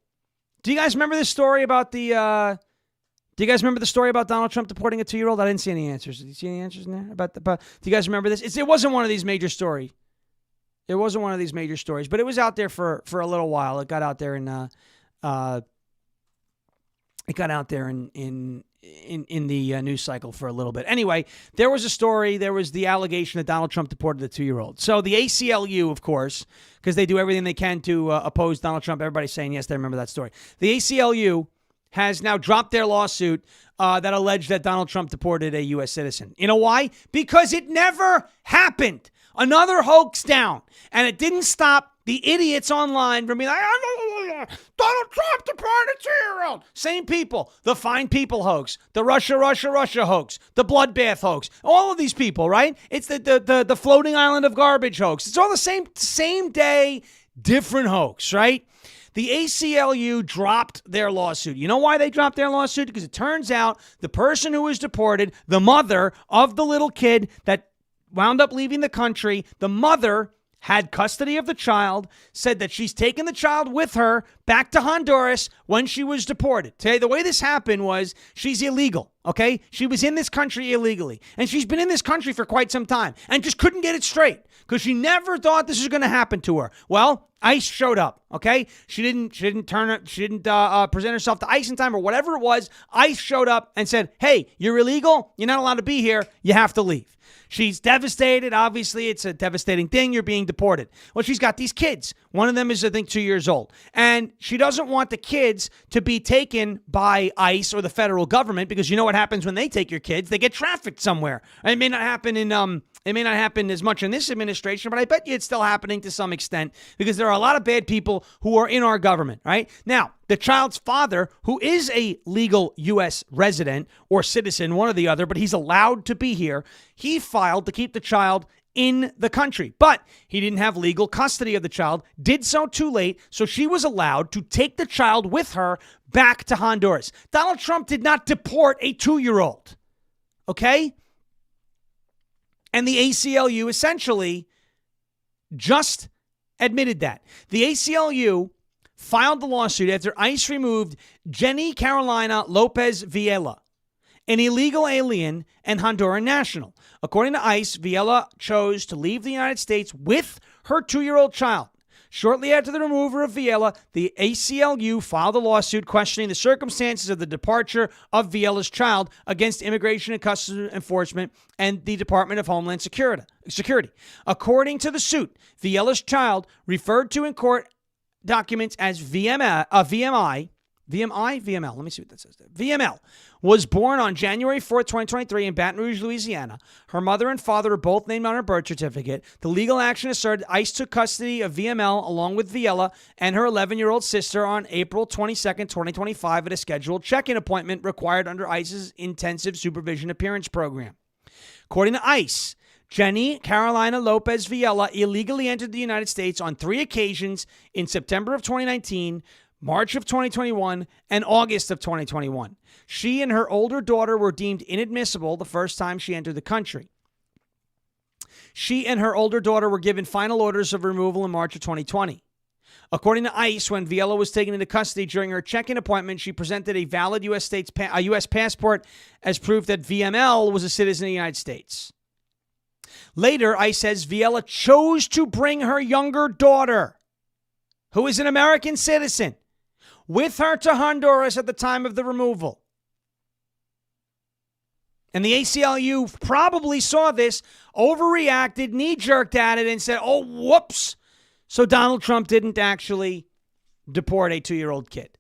[SPEAKER 1] Do you guys remember this story about do you guys remember the story about Donald Trump deporting a 2-year-old? I didn't see any answers. Did you see any answers in there? About do you guys remember this? It wasn't one of these major stories. It wasn't one of these major stories, but it was out there for a little while. It got out there in the news cycle for a little bit. Anyway, there was a story. There was the allegation that Donald Trump deported a 2-year-old. So the ACLU, of course, because they do everything they can to oppose Donald Trump. Everybody's saying, yes, they remember that story. The ACLU has now dropped their lawsuit that alleged that Donald Trump deported a U.S. citizen. You know why? Because it never happened. Another hoax down. And it didn't stop the idiots online from being like, Donald Trump deported a 2-year-old. Same people. The Fine People hoax. The Russia hoax. The Bloodbath hoax. All of these people, right? It's the floating island of garbage hoax. It's all the same day, different hoax, right? The ACLU dropped their lawsuit. You know why they dropped their lawsuit? Because it turns out the person who was deported, the mother of the little kid that wound up leaving the country, the mother had custody of the child, said that she's taken the child with her back to Honduras when she was deported. Today, the way this happened was she's illegal, okay? She was in this country illegally, and she's been in this country for quite some time and just couldn't get it straight because she never thought this was going to happen to her. Well, ICE showed up, okay? She didn't present herself to ICE in time or whatever it was. ICE showed up and said, hey, you're illegal. You're not allowed to be here. You have to leave. She's devastated. Obviously, it's a devastating thing. You're being deported. Well, she's got these kids. One of them is, I think, 2 years old. And she doesn't want the kids to be taken by ICE or the federal government because you know what happens when they take your kids? They get trafficked somewhere. It may not happen it may not happen as much in this administration, but I bet you it's still happening to some extent because there are a lot of bad people who are in our government, right? Now, the child's father, who is a legal U.S. resident or citizen, one or the other, but he's allowed to be here, he filed to keep the child in the country. But he didn't have legal custody of the child, did so too late, so she was allowed to take the child with her back to Honduras. Donald Trump did not deport a 2-year-old, okay? And the ACLU essentially just admitted that. The ACLU filed the lawsuit after ICE removed Jenny Carolina Lopez Villela, an illegal alien and Honduran national. According to ICE, Villela chose to leave the United States with her 2-year-old child. Shortly after the removal of Villela, the ACLU filed a lawsuit questioning the circumstances of the departure of Villella's child against Immigration and Customs Enforcement and the Department of Homeland Security. According to the suit, Villella's child, referred to in court documents as VML, let me see what that says there. VML was born on January 4th, 2023 in Baton Rouge, Louisiana. Her mother and father are both named on her birth certificate. The legal action asserted ICE took custody of VML along with Villela and her 11-year-old sister on April 22nd, 2025 at a scheduled check-in appointment required under ICE's intensive supervision appearance program. According to ICE, Jenny Carolina Lopez Villela illegally entered the United States on 3 occasions in September of 2019, March of 2021, and August of 2021. She and her older daughter were deemed inadmissible the first time she entered the country. She and her older daughter were given final orders of removal in March of 2020. According to ICE, when Villela was taken into custody during her check-in appointment, she presented a valid U.S. passport as proof that VML was a citizen of the United States. Later, ICE says Villela chose to bring her younger daughter, who is an American citizen, with her to Honduras at the time of the removal. And the ACLU probably saw this, overreacted, knee-jerked at it, and said, oh, whoops. So Donald Trump didn't actually deport a 2-year-old kid.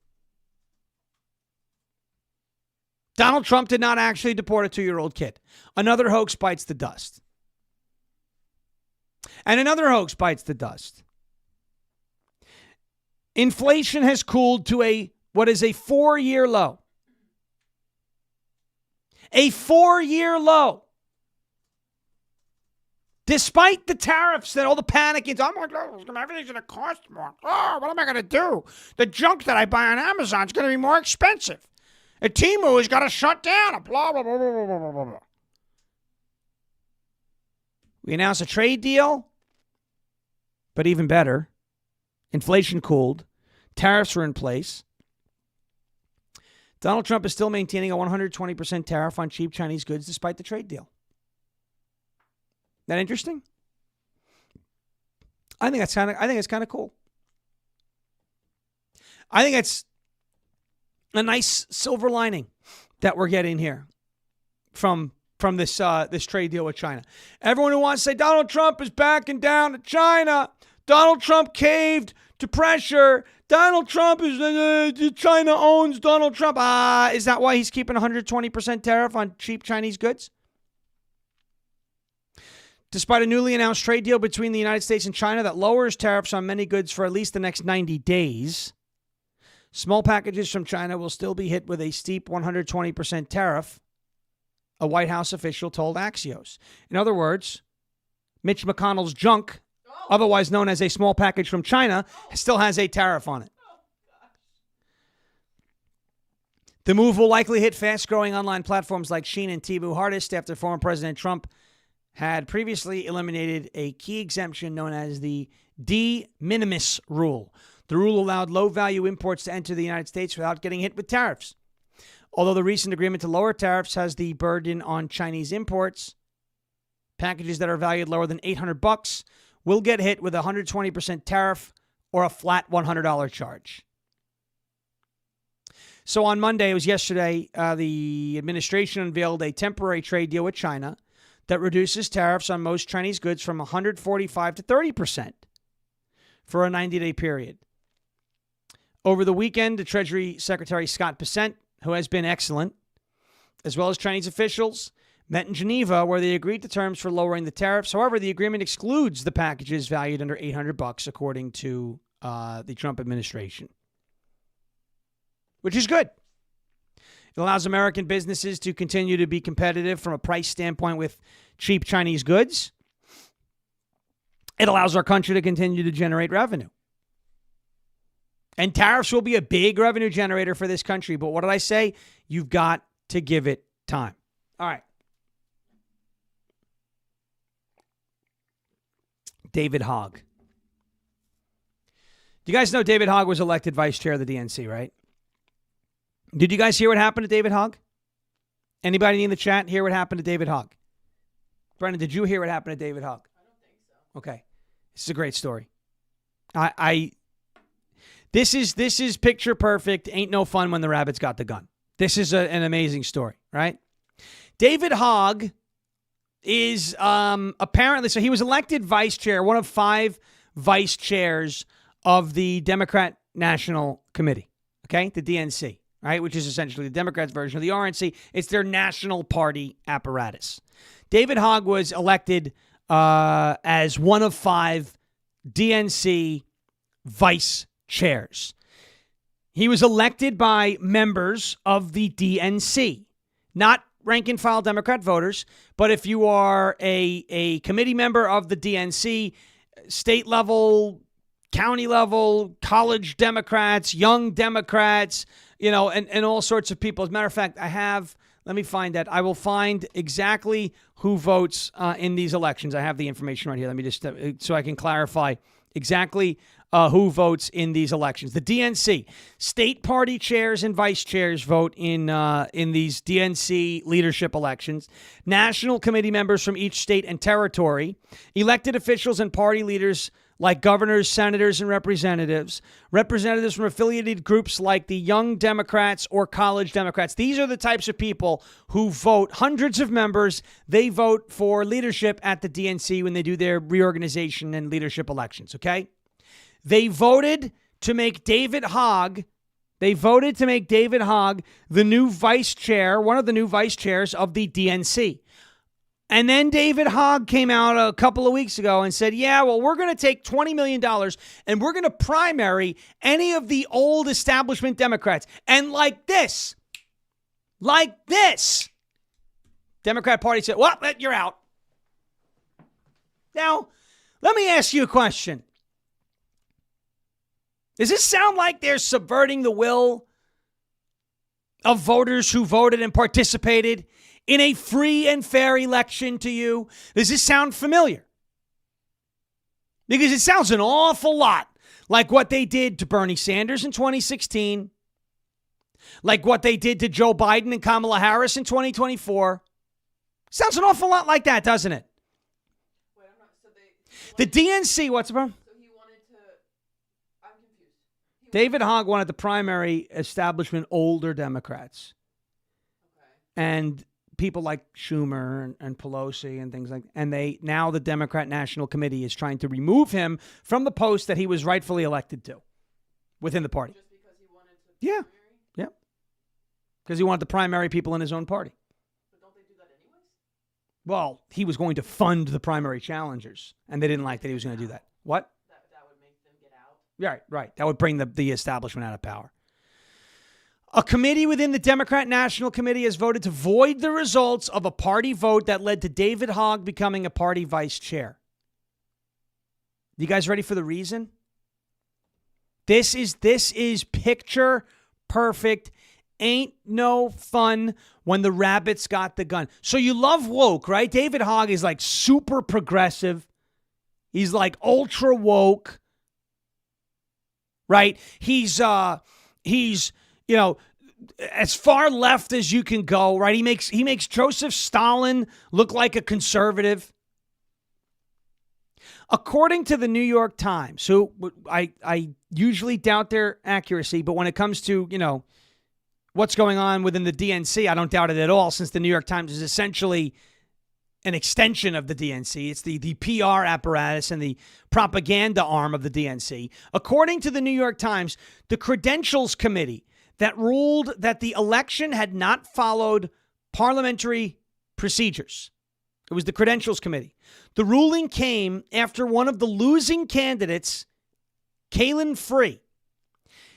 [SPEAKER 1] Donald Trump did not actually deport a 2-year-old kid. Another hoax bites the dust. And another hoax bites the dust. Inflation has cooled to what is a 4-year low. A 4-year low. Despite the tariffs that all the panic into, oh my God, everything's going to cost more. Oh, what am I going to do? The junk that I buy on Amazon is going to be more expensive. And Temu has got to shut down. Blah, blah, blah, blah, blah, blah, blah. We announced a trade deal, but even better, inflation cooled, tariffs are in place. Donald Trump is still maintaining a 120% tariff on cheap Chinese goods despite the trade deal. That interesting? I think it's kind of cool. I think it's a nice silver lining that we're getting here from this trade deal with China. Everyone who wants to say Donald Trump is backing down to China, Donald Trump caved to pressure, Donald Trump is China owns Donald Trump. Is that why he's keeping 120% tariff on cheap Chinese goods? Despite a newly announced trade deal between the United States and China that lowers tariffs on many goods for at least the next 90 days, small packages from China will still be hit with a steep 120% tariff, a White House official told Axios. In other words, Mitch McConnell's junk, otherwise known as a small package from China, still has a tariff on it. The move will likely hit fast-growing online platforms like Shein and Temu hardest after former President Trump had previously eliminated a key exemption known as the de minimis rule. The rule allowed low-value imports to enter the United States without getting hit with tariffs. Although the recent agreement to lower tariffs has the burden on Chinese imports, packages that are valued lower than $800 will get hit with a 120% tariff or a flat $100 charge. So on Monday, it was yesterday, the administration unveiled a temporary trade deal with China that reduces tariffs on most Chinese goods from 145 to 30% for a 90-day period. Over the weekend, the Treasury Secretary Scott Bessent, who has been excellent, as well as Chinese officials, met in Geneva where they agreed to terms for lowering the tariffs. However, the agreement excludes the packages valued under $800, according to the Trump administration, which is good. It allows American businesses to continue to be competitive from a price standpoint with cheap Chinese goods. It allows our country to continue to generate revenue. And tariffs will be a big revenue generator for this country. But what did I say? You've got to give it time. All right. David Hogg. You guys know David Hogg was elected vice chair of the DNC, right? Did you guys hear what happened to David Hogg? Anybody in the chat hear what happened to David Hogg? Brendan, did you hear what happened to David Hogg?
[SPEAKER 4] I don't think so.
[SPEAKER 1] Okay. This is a great story. This is picture perfect. Ain't no fun when the rabbit's got the gun. This is an amazing story, right? David Hogg is apparently, so he was elected vice chair, one of 5 vice chairs of the Democrat National Committee, okay, the DNC, right, which is essentially the Democrats' version of the RNC. It's their national party apparatus. David Hogg was elected as one of 5 DNC vice chairs. He was elected by members of the DNC, not rank and file Democrat voters, but if you are a committee member of the DNC, state level, county level, college Democrats, young Democrats, and all sorts of people. As a matter of fact, let me find that. I will find exactly who votes in these elections. I have the information right here. Let me just, so I can clarify exactly who votes in these elections. The DNC, state party chairs and vice chairs vote in these DNC leadership elections. National committee members from each state and territory. Elected officials and party leaders like governors, senators, and representatives. Representatives from affiliated groups like the Young Democrats or College Democrats. These are the types of people who vote. Hundreds of members, they vote for leadership at the DNC when they do their reorganization and leadership elections, okay? They voted to make David Hogg the new vice chair, one of the new vice chairs of the DNC. And then David Hogg came out a couple of weeks ago and said, yeah, well, we're going to take $20 million and we're going to primary any of the old establishment Democrats. And like this, Democrat Party said, well, you're out. Now, let me ask you a question. Does this sound like they're subverting the will of voters who voted and participated in a free and fair election to you? Does this sound familiar? Because it sounds an awful lot like what they did to Bernie Sanders in 2016, like what they did to Joe Biden and Kamala Harris in 2024. Sounds an awful lot like that, doesn't it?
[SPEAKER 4] Wait, I'm not. So
[SPEAKER 1] The DNC, what's the problem?
[SPEAKER 4] So he wanted to. I'm confused.
[SPEAKER 1] David Hogg wanted the primary establishment older Democrats.
[SPEAKER 4] Okay.
[SPEAKER 1] And people like Schumer and Pelosi and things like that. And now the Democrat National Committee is trying to remove him from the post that he was rightfully elected to within the party.
[SPEAKER 4] Just because he wanted to.
[SPEAKER 1] Yeah.
[SPEAKER 4] Primary?
[SPEAKER 1] Yeah. Because he wanted to primary people in his own party.
[SPEAKER 4] But don't they do that anyways?
[SPEAKER 1] Well, he was going to fund the primary challengers, and they didn't like that he was going to do that. What?
[SPEAKER 4] That would make them get out.
[SPEAKER 1] Right. That would bring the establishment out of power. A committee within the Democrat National Committee has voted to void the results of a party vote that led to David Hogg becoming a party vice chair. You guys ready for the reason? This is picture perfect. Ain't no fun when the rabbits got the gun. So you love woke, right? David Hogg is like super progressive. He's like ultra woke, right? He's as far left as you can go, right? He makes Joseph Stalin look like a conservative. According to the New York Times, so I usually doubt their accuracy, but when it comes to, what's going on within the DNC, I don't doubt it at all, since the New York Times is essentially an extension of the DNC. It's the PR apparatus and the propaganda arm of the DNC. According to the New York Times, the Credentials Committee that ruled that the election had not followed parliamentary procedures. It was the Credentials Committee. The ruling came after one of the losing candidates, Kalen Free,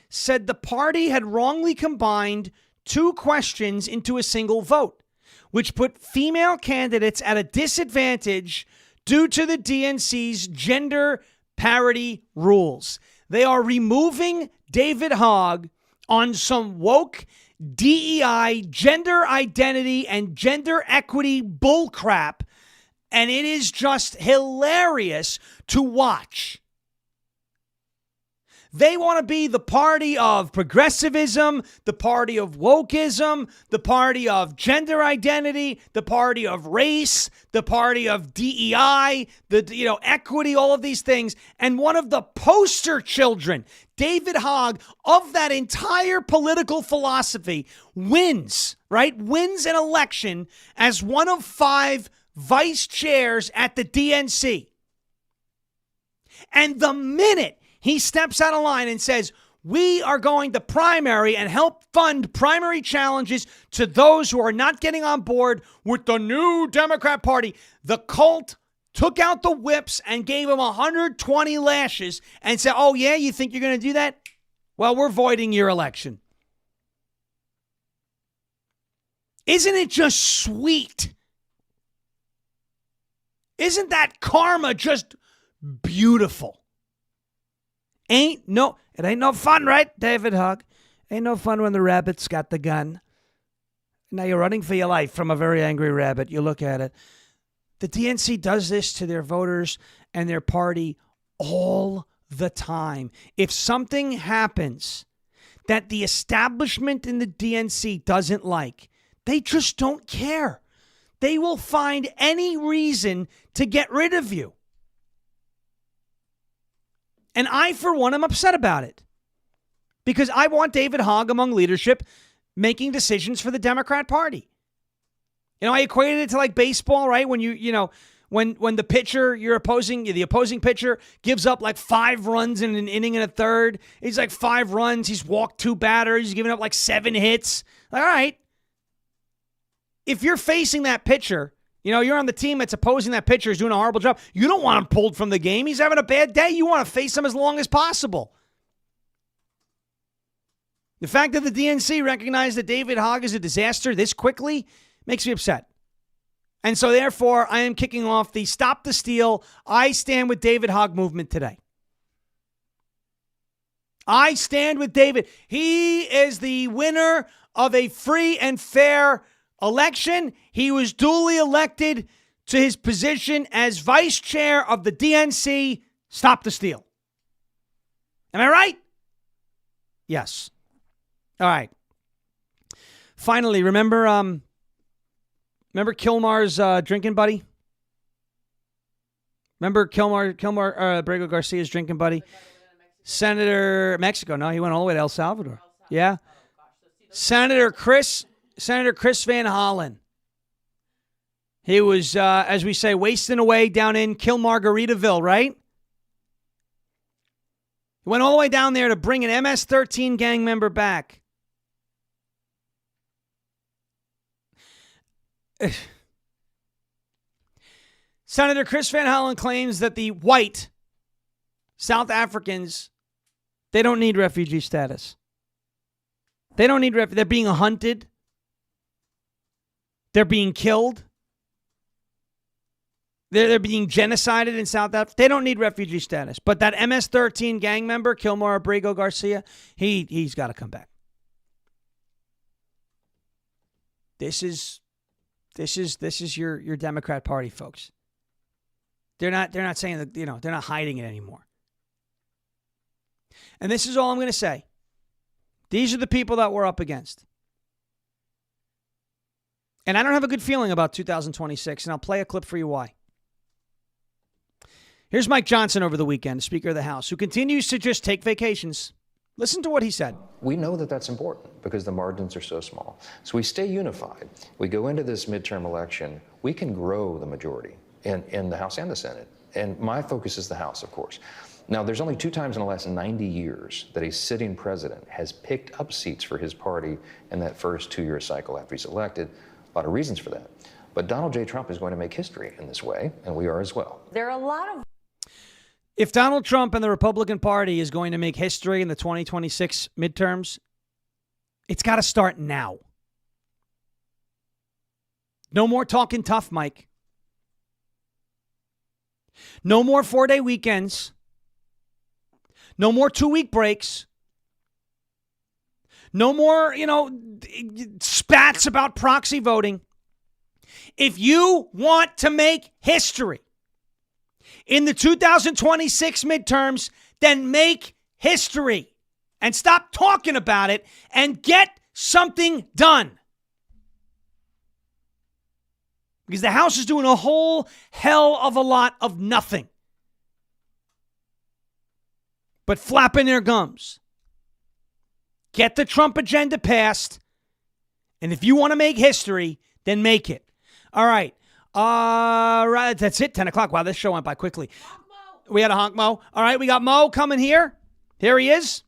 [SPEAKER 1] said the party had wrongly combined two questions into a single vote, which put female candidates at a disadvantage due to the DNC's gender parity rules. They are removing David Hogg on some woke DEI, gender identity, and gender equity bullcrap, and it is just hilarious to watch. They want to be the party of progressivism, the party of wokeism, the party of gender identity, the party of race, the party of DEI, equity, all of these things. And one of the poster children, David Hogg, of that entire political philosophy, wins an election as one of 5 vice chairs at the DNC. And the minute he steps out of line and says, we are going to primary and help fund primary challenges to those who are not getting on board with the new Democrat Party, the cult took out the whips and gave him 120 lashes and said, oh, yeah, you think you're going to do that? Well, we're voiding your election. Isn't it just sweet? Isn't that karma just beautiful? It ain't no fun, right, David Hogg? Ain't no fun when the rabbit's got the gun. Now you're running for your life from a very angry rabbit. You look at it. The DNC does this to their voters and their party all the time. If something happens that the establishment in the DNC doesn't like, they just don't care. They will find any reason to get rid of you. And I, for one, am upset about it. Because I want David Hogg among leadership making decisions for the Democrat Party. I equated it to like baseball, right? When when the pitcher, the opposing pitcher gives up like 5 runs in an inning and a third. He's like 5 runs. He's walked 2 batters. He's given up like 7 hits. All right. If you're facing that pitcher, You know, you're on the team that's opposing that pitcher is doing a horrible job. You don't want him pulled from the game. He's having a bad day. You want to face him as long as possible. The fact that the DNC recognized that David Hogg is a disaster this quickly makes me upset. And so, therefore, I am kicking off the Stop the Steal, I Stand with David Hogg movement today. I stand with David. He is the winner of a free and fair election. He was duly elected to his position as vice chair of the DNC. Stop the Steal. Am I right? Yes. All right. Finally, remember Kilmar's drinking buddy? Remember Kilmar Abrego Garcia's drinking buddy? Senator Mexico. No, he went all the way to El Salvador. Yeah. Senator Chris Van Hollen. He was, as we say, wasting away down in Kilmargaritaville, right? He went all the way down there to bring an MS-13 gang member back. Senator Chris Van Hollen claims that the white South Africans, they don't need refugee status. They don't need they're being hunted. They're being killed. They're being genocided in South Africa. They don't need refugee status. But that MS-13 gang member, Kilmar Abrego Garcia, he's got to come back. This is your Democrat Party, folks. They're not saying that, they're not hiding it anymore. And this is all I'm going to say. These are the people that we're up against. And I don't have a good feeling about 2026, and I'll play a clip for you why. Here's Mike Johnson over the weekend, Speaker of the House, who continues to just take vacations. Listen to what he said.
[SPEAKER 3] We know that that's important because the margins are so small. So we stay unified. We go into this midterm election, we can grow the majority in the House and the Senate. And my focus is the House, of course. Now, there's only 2 times in the last 90 years that a sitting president has picked up seats for his party in that first 2-year cycle after he's elected. A lot of reasons for that. But Donald J. Trump is going to make history in this way, and we are as well.
[SPEAKER 6] There are a lot of...
[SPEAKER 1] If Donald Trump and the Republican Party is going to make history in the 2026 midterms, it's got to start now. No more talking tough, Mike. No more 4-day weekends. No more 2-week breaks. No more, spats about proxy voting. If you want to make history in the 2026 midterms, then make history and stop talking about it and get something done. Because the House is doing a whole hell of a lot of nothing but flapping their gums. Get the Trump agenda passed, and if you want to make history, then make it. All right. Right, that's it, 10 o'clock. Wow, this show went by quickly. We had a honk Mo. All right, we got Mo coming here. Here he is.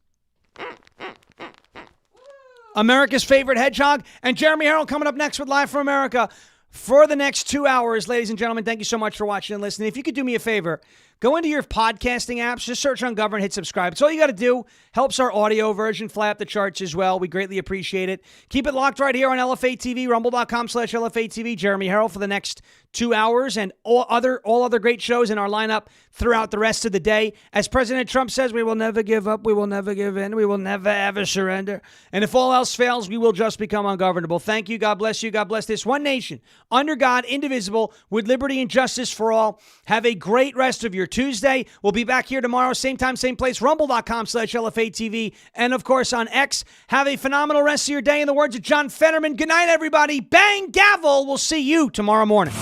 [SPEAKER 1] America's favorite hedgehog. And Jeremy Harrell coming up next with Live from America for the next 2 hours. Ladies and gentlemen, thank you so much for watching and listening. If you could do me a favor, go into your podcasting apps, just search Ungoverned, hit subscribe. It's all you got to do. Helps our audio version fly up the charts as well. We greatly appreciate it. Keep it locked right here on LFA TV, rumble.com/LFA TV. Jeremy Harrell for the next 2 hours and all other great shows in our lineup throughout the rest of the day. As President Trump says, we will never give up. We will never give in. We will never, ever surrender. And if all else fails, we will just become ungovernable. Thank you. God bless you. God bless this one nation under God, indivisible, with liberty and justice for all. Have a great rest of your Tuesday. We'll be back here tomorrow, same time, same place, rumble.com/LFA TV. And of course on X. Have a phenomenal rest of your day. In the words of John Fetterman, good night, everybody. Bang, gavel. We'll see you tomorrow morning.